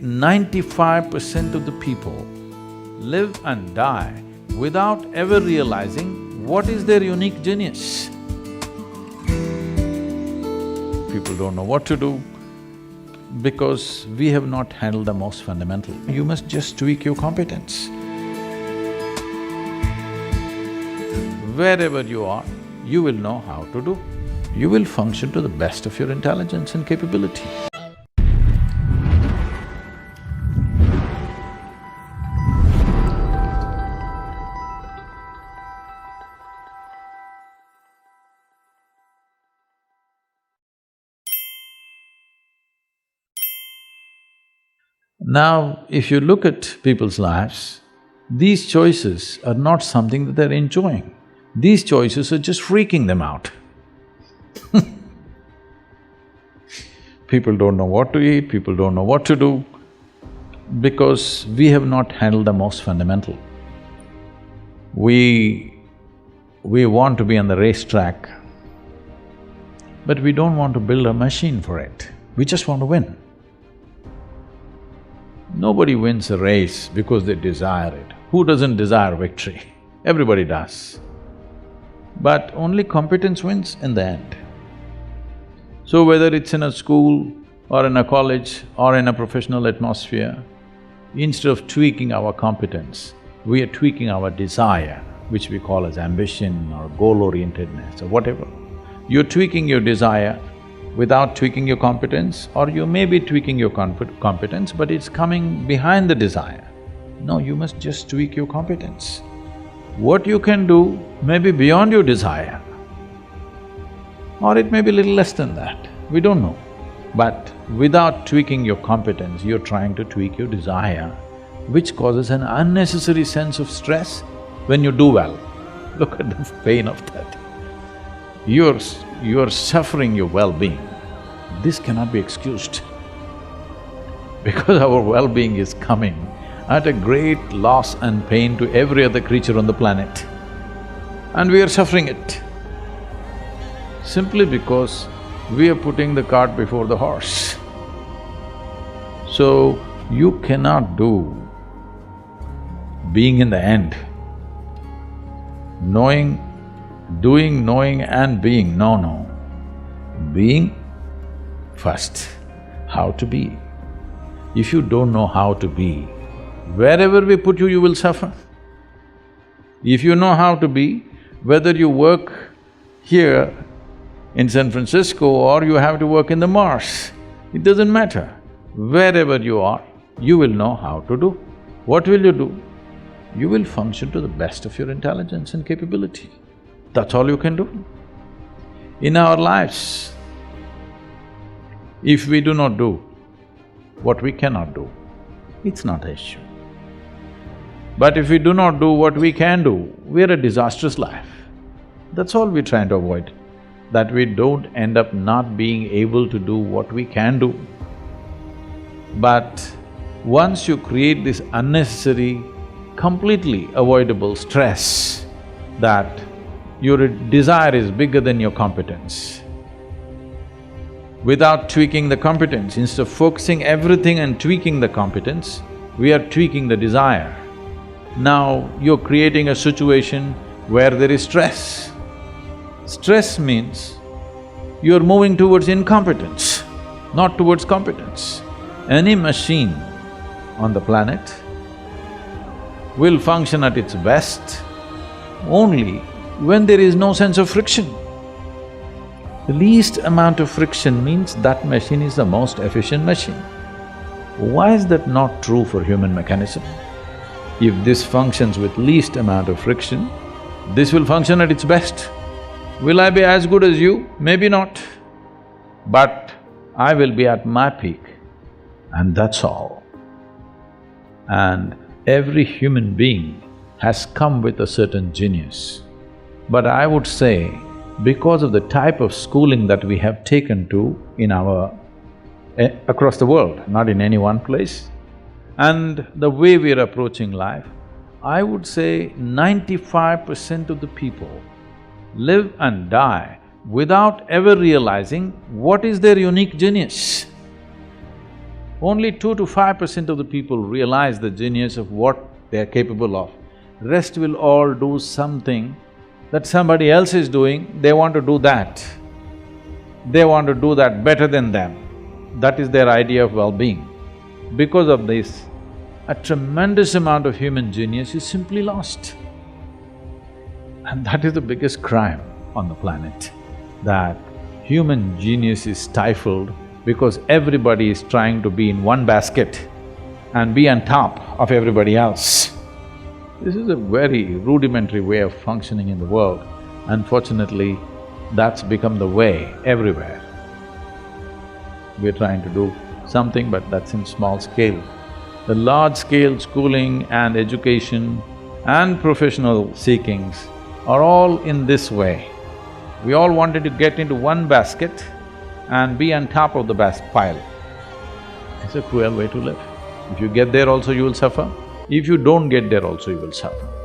95% of the people live and die without ever realizing what is their unique genius. People don't know what to do because we have not handled the most fundamental. You must just tweak your competence. Wherever you are, you will know how to do. You will function to the best of your intelligence and capability. Now, if you look at people's lives, these choices are not something that they're enjoying. These choices are just freaking them out. People don't know what to eat, people don't know what to do, because we have not handled the most fundamental. We want to be on the racetrack, but we don't want to build a machine for it. We just want to win. Nobody wins a race because they desire it. Who doesn't desire victory? Everybody does. But only competence wins in the end. So whether it's in a school or in a college or in a professional atmosphere, instead of tweaking our competence, we are tweaking our desire, which we call as ambition or goal-orientedness or whatever. You're tweaking your desire without tweaking your competence, or you may be tweaking your competence, but it's coming behind the desire. No, you must just tweak your competence. What you can do may be beyond your desire, or it may be little less than that, we don't know. But without tweaking your competence, you're trying to tweak your desire, which causes an unnecessary sense of stress when you do well. Look at the pain of that. You're suffering your well-being. This cannot be excused because our well-being is coming at a great loss and pain to every other creature on the planet, and we are suffering it simply because we are putting the cart before the horse. So, you cannot do being in the end, knowing, doing, knowing and being, no. Being first, how to be. If you don't know how to be, wherever we put you, you will suffer. If you know how to be, whether you work here in San Francisco or you have to work in the Mars, it doesn't matter. Wherever you are, you will know how to do. What will you do? You will function to the best of your intelligence and capability. That's all you can do. In our lives, if we do not do what we cannot do, it's not an issue. But if we do not do what we can do, we're a disastrous life. That's all we're trying to avoid, that we don't end up not being able to do what we can do. But once you create this unnecessary, completely avoidable stress that your desire is bigger than your competence, without tweaking the competence, instead of focusing everything and tweaking the competence, we are tweaking the desire. Now you're creating a situation where there is stress. Stress means you're moving towards incompetence, not towards competence. Any machine on the planet will function at its best only when there is no sense of friction. The least amount of friction means that machine is the most efficient machine. Why is that not true for human mechanism? If this functions with least amount of friction, this will function at its best. Will I be as good as you? Maybe not. But I will be at my peak, and that's all. And every human being has come with a certain genius. But I would say, because of the type of schooling that we have taken to in across the world, not in any one place, and the way we're approaching life, I would say 95% of the people live and die without ever realizing what is their unique genius. Only 2 to 5% of the people realize the genius of what they are capable of. Rest will all do something that somebody else is doing, they want to do that. They want to do that better than them. That is their idea of well-being. Because of this, a tremendous amount of human genius is simply lost. And that is the biggest crime on the planet, that human genius is stifled because everybody is trying to be in one basket and be on top of everybody else. This is a very rudimentary way of functioning in the world. Unfortunately, that's become the way everywhere. We're trying to do something, but that's in small scale. The large-scale schooling and education and professional seekings are all in this way. We all wanted to get into one basket and be on top of the pile. It's a cruel way to live. If you get there also, you will suffer. If you don't get there also, you will suffer.